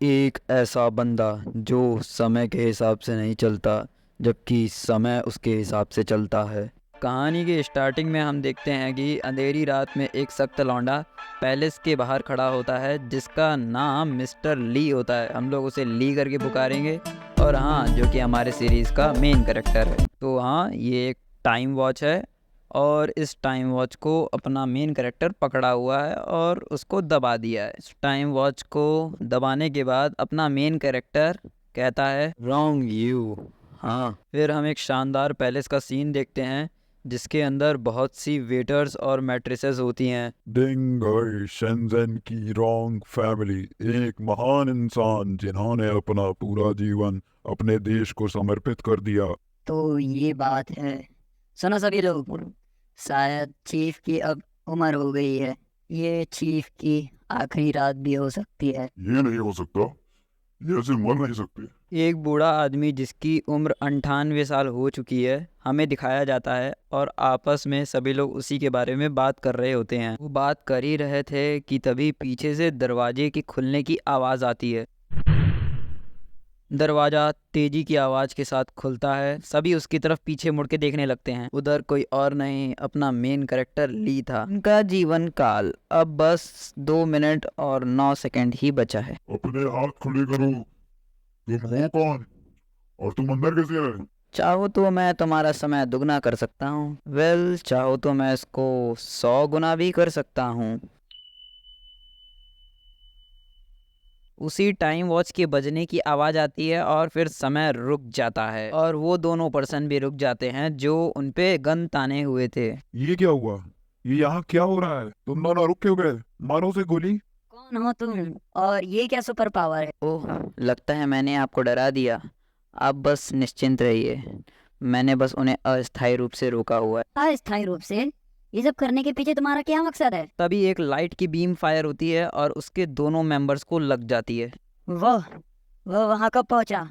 एक ऐसा बंदा जो समय के हिसाब से नहीं चलता जबकि समय उसके हिसाब से चलता है। कहानी की स्टार्टिंग में हम देखते हैं कि अंधेरी रात में एक सख्त लौंडा पैलेस के बाहर खड़ा होता है जिसका नाम मिस्टर ली होता है। हम लोग उसे ली करके पुकारेंगे। और हाँ, जो कि हमारे सीरीज़ का मेन कैरेक्टर है। तो हाँ, ये एक टाइम वॉच है और इस टाइम वॉच को अपना मेन कैरेक्टर पकड़ा हुआ है और उसको दबा दिया है। इस टाइम वॉच को दबाने के बाद अपना मेन कैरेक्टर कहता है रॉन्ग यू। हाँ, फिर हम एक शानदार पैलेस का सीन देखते हैं जिसके अंदर बहुत सी वेटर्स और मैट्रेसेस होती हैं। डेंगर शेंजेन की रोंग फैमिली, एक महान इंसान जिन्होंने अपना पूरा जीवन अपने देश को समर्पित कर दिया। तो ये बात है। सुनो सभी लोग, शायद चीफ की अब उम्र हो गई है। ये चीफ की आखिरी रात भी हो सकती है। ये नहीं हो सकता, ये ऐसे मर नहीं सकते। एक बूढ़ा आदमी जिसकी उम्र 98 साल हो चुकी है हमें दिखाया जाता है और आपस में सभी लोग उसी के बारे में बात कर रहे होते हैं। वो बात कर ही रहे थे कि तभी पीछे से दरवाजे के खुलने की आवाज़ आती है। दरवाज़ा तेजी की आवाज़ के साथ खुलता है। सभी उसकी तरफ पीछे मुड़ के देखने लगते हैं। उधर कोई और नहीं, अपना मेन कैरेक्टर ली था। उनका जीवन काल अब बस 2 मिनट और 9 सेकंड ही बचा है। अपने हाथ खुले करो। तुम हो कौन और तुम अंदर कैसे आए? चाहो तो मैं तुम्हारा समय दुगना कर सकता हूँ। चाहो तो मैं इसको 100 गुना भी कर सकता हूँ। उसी टाइम वॉच के बजने की आवाज़ आती है और फिर समय रुक जाता है और वो दोनों पर्सन भी रुक जाते हैं जो उन पे गन ताने हुए थे। ये क्या हुआ? ये यहाँ क्या हो रहा है? तुम दोनों रुक क्यों गए? मारो से गोली। कौन हो तुम और ये क्या सुपर पावर है? ओह, लगता है मैंने आपको डरा दिया। आप बस निश्चिंत रहिए, मैंने बस उन्हें अस्थायी रूप से रोका हुआ है। अस्थायी रूप से? ये सब करने के पीछे तुम्हारा क्या मकसद है? तभी एक लाइट की बीम फायर होती है और उसके दोनों मेंबर्स को लग जाती है। वो वहाँ कब पहुँचा?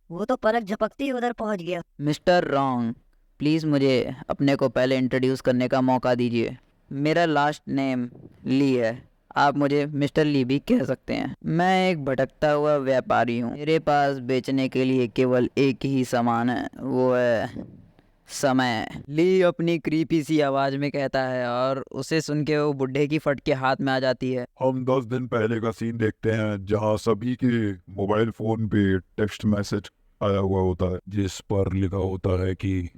वो तो पलक झपकती ही उधर पहुँच गया। मिस्टर रॉन्ग, प्लीज़ मुझे अपने को पहले इंट्रोड्यूस करने का मौका दीजिए। मेरा लास्ट नेम ली है, आप मुझे मिस्टर ली भी कह सकते हैं। मैं एक भटकता हुआ व्यापारी हूँ। मेरे पास बेचने के लिए केवल एक ही सामान है, वो है समय। ली अपनी क्रीपी सी आवाज़ में कहता है और उसे सुन के वो बुढ़े की फट के हाथ में आ जाती है। हम 10 दिन पहले का सीन देखते हैं जहाँ सभी के मोबाइल फोन पे टेक्स्ट मैसेज आया हुआ होता है जिस पर लिखा होता है कि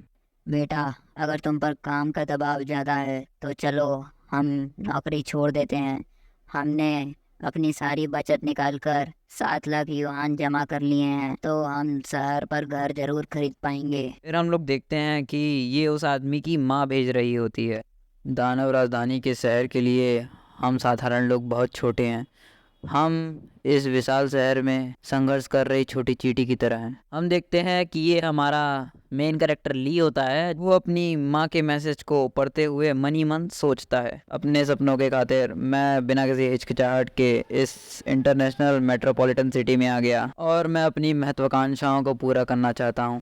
बेटा, अगर तुम पर काम का दबाव ज़्यादा है तो चलो हम नौकरी छोड़ देते हैं। हमने अपनी सारी बचत निकालकर 7 लाख युआन जमा कर लिए हैं, तो हम शहर पर घर जरूर खरीद पाएंगे। फिर हम लोग देखते हैं कि ये उस आदमी की माँ भेज रही होती है। दानव राजधानी के शहर के लिए हम साधारण लोग बहुत छोटे हैं। हम इस विशाल शहर में संघर्ष कर रही छोटी चींटी की तरह हैं। हम देखते हैं कि ये हमारा मेन कैरेक्टर ली होता है। वो अपनी माँ के मैसेज को पढ़ते हुए मन ही मन सोचता है, अपने सपनों के खातिर मैं बिना किसी हिचकिचाहट के इस इंटरनेशनल मेट्रोपॉलिटन सिटी में आ गया और मैं अपनी महत्वाकांक्षाओं को पूरा करना चाहता हूँ।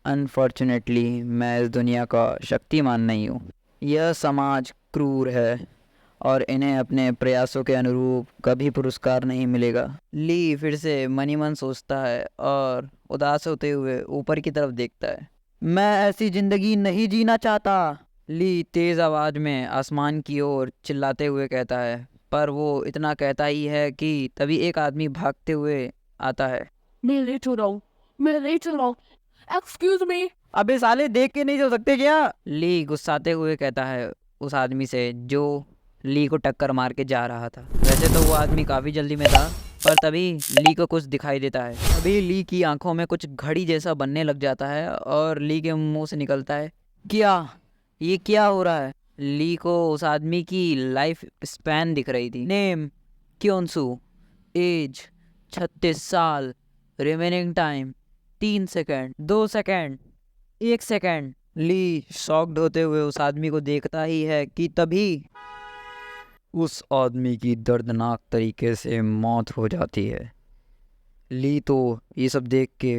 अनफॉर्चुनेटली मैं इस दुनिया का शक्तिमान नहीं हूँ। यह समाज क्रूर है और इन्हें अपने प्रयासों के अनुरूप कभी पुरस्कार नहीं मिलेगा। ली फिर से मन ही मन सोचता है और उदास होते हुए ऊपर की तरफ देखता है। मैं ऐसी जिंदगी नहीं जीना चाहता, ली तेज आवाज में आसमान की ओर चिल्लाते हुए कहता है। पर वो इतना कहता ही है कि तभी एक आदमी भागते हुए आता है। मैं लेट हो रहा हूँ। Excuse me. अबे साले, देख के नहीं सो सकते क्या? ली गुस्साते हुए कहता है उस आदमी से जो ली को टक्कर मार के जा रहा था। वैसे तो वो आदमी काफ़ी जल्दी में था, पर तभी ली को कुछ दिखाई देता है। अभी ली की आंखों में कुछ घड़ी जैसा बनने लग जाता है और ली के मुंह से निकलता है, क्या ये क्या हो रहा है? ली को उस आदमी की लाइफ स्पैन दिख रही थी। नेम क्योंसू, एज 36 साल, remaining time 3 second, 2 second, 1 second. Lee shocked होते हुए उस आदमी को देखता ही है कि तभी उस आदमी की दर्दनाक तरीके से मौत हो जाती है। ली तो ये सब देख के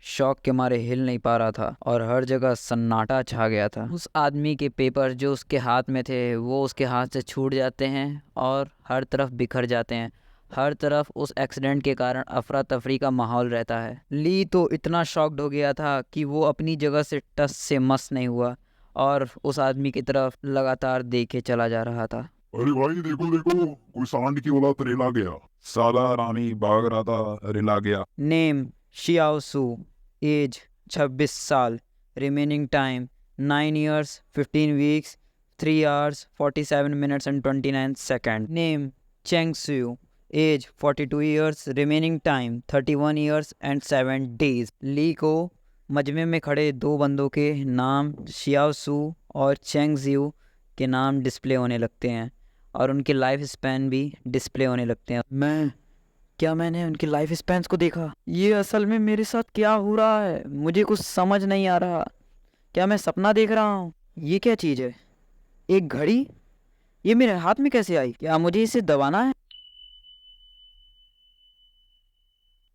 शौक के मारे हिल नहीं पा रहा था और हर जगह सन्नाटा छा गया था। उस आदमी के पेपर जो उसके हाथ में थे वो उसके हाथ से छूट जाते हैं और हर तरफ बिखर जाते हैं। हर तरफ उस एक्सीडेंट के कारण अफरा तफरी का माहौल रहता है। ली तो इतना शॉक्ड हो गया था कि वो अपनी जगह से टस से मस नहीं हुआ और उस आदमी की तरफ लगातार देखे चला जा रहा था। अरे भाई देखो देखो, कोई सांड की औलाद रेला गया। साला रानी भाग रहा था, रेला गया। नेम शियाओ सू, एज 26 साल, remaining time 9 years 15 weeks 3 hours 47 minutes and 29 seconds. Name Cheng Su, age 42 years, remaining time 31 years and 7 days. ली को मजमे में खड़े दो बंदों के नाम शियाओ सू और चेंग जियू के नाम डिस्प्ले होने लगते हैं और उनके लाइफ स्पैन भी डिस्प्ले होने लगते हैं। मैंने उनकी लाइफ स्पैन्स को देखा? ये असल में मेरे साथ क्या हो रहा है? मुझे कुछ समझ नहीं आ रहा। क्या मैं सपना देख रहा हूँ? ये क्या चीज़ है? एक घड़ी? ये मेरे हाथ में कैसे आई? क्या मुझे इसे दबाना है?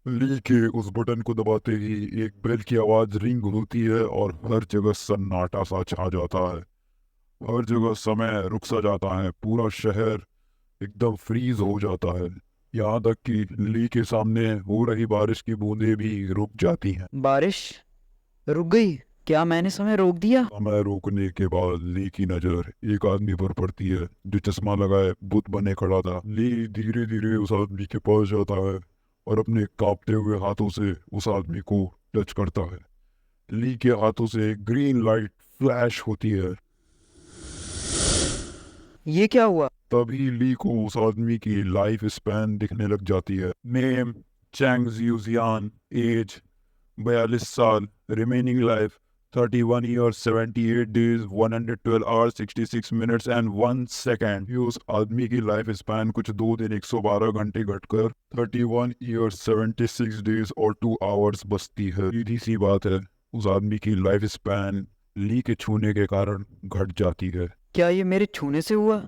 ली के उस बटन को दबाते ही एक बेल की आवाज रिंग होती है और हर जगह सन्नाटा सा छा जाता है। हर जगह समय रुक सा जाता है, पूरा शहर एकदम फ्रीज हो जाता है। यहाँ तक कि ली के सामने हो रही बारिश की बूंदें भी रुक जाती हैं। बारिश रुक गई? क्या मैंने समय रोक दिया? समय रोकने के बाद ली की नजर एक आदमी पर पड़ती है जो चश्मा लगाए बुत बने खड़ा था। ली धीरे धीरे उस आदमी के पास जाता है और अपने कांपते हुए हाथों से उस आदमी को टच करता है। ली के हाथों से ग्रीन लाइट फ्लैश होती है। ये क्या हुआ? तभी ली को उस आदमी की लाइफ स्पैन दिखने लग जाती है। नेम चैंग जियान, एज 42 साल, remaining life 31 years 78 days 112 hours 66 minutes and 1 second। ये उस आदमी की लाइफ स्पैन कुछ 2 दिन 112 घंटे घटकर 31 years 76 days और 2 hours बचती है। सीधी सी बात है, उस आदमी की लाइफ स्पैन ली के छूने के कारण घट जाती है। क्या ये मेरे छूने से हुआ?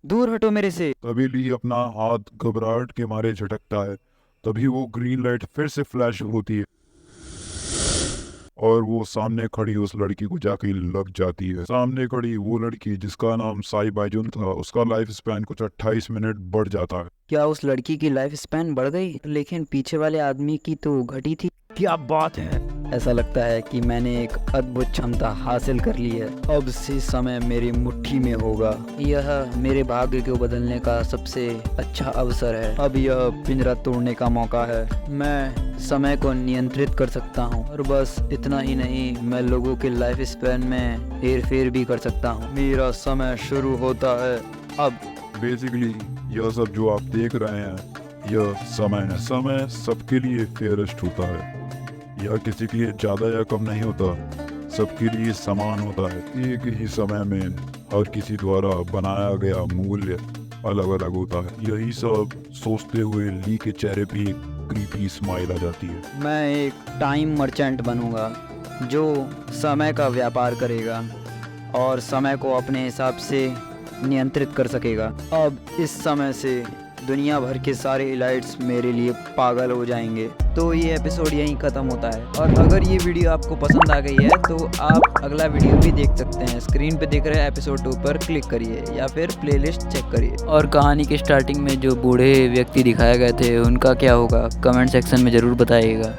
दूर हटो मेरे से। तभी ली अपना हाथ घबराहट के मारे झटकता है। तभी वो ग्रीन लाइट फिर से फ्लैश होती है और वो सामने खड़ी उस लड़की को जाके लग जाती है। सामने खड़ी वो लड़की जिसका नाम साई बाइजुन था, उसका लाइफ स्पैन कुछ 28 मिनट बढ़ जाता है। क्या उस लड़की की लाइफ स्पैन बढ़ गई? लेकिन पीछे वाले आदमी की तो घटी थी। क्या बात है! ऐसा लगता है कि मैंने एक अद्भुत क्षमता हासिल कर ली है। अब से समय मेरी मुट्ठी में होगा। यह मेरे भाग्य को बदलने का सबसे अच्छा अवसर है। अब यह पिंजरा तोड़ने का मौका है। मैं समय को नियंत्रित कर सकता हूँ और बस इतना ही नहीं, मैं लोगों के लाइफ स्पैन में हेर फेर भी कर सकता हूँ। मेरा समय शुरू होता है अब। बेसिकली यह सब जो आप देख रहे हैं, यह समय है। समय सबके लिए फेयरेस्ट होता है। यह किसी के लिए ज्यादा या कम नहीं होता, सबके लिए समान होता है। एक ही समय में हर किसी द्वारा बनाया गया मूल्य अलग अलग होता है। यही सब सोचते हुए ली के चेहरे पे एक क्रीपी स्माइल आ जाती है। मैं एक टाइम मर्चेंट बनूंगा जो समय का व्यापार करेगा और समय को अपने हिसाब से नियंत्रित कर सकेगा। अब इस समय से दुनिया भर के सारे इलाइट्स मेरे लिए पागल हो जाएंगे। तो ये एपिसोड यहीं ख़त्म होता है और अगर ये वीडियो आपको पसंद आ गई है तो आप अगला वीडियो भी देख सकते हैं। स्क्रीन पे दिख रहे एपिसोड 2 पर क्लिक करिए या फिर प्लेलिस्ट चेक करिए। और कहानी की स्टार्टिंग में जो बूढ़े व्यक्ति दिखाए गए थे उनका क्या होगा, कमेंट सेक्शन में ज़रूर बताइएगा।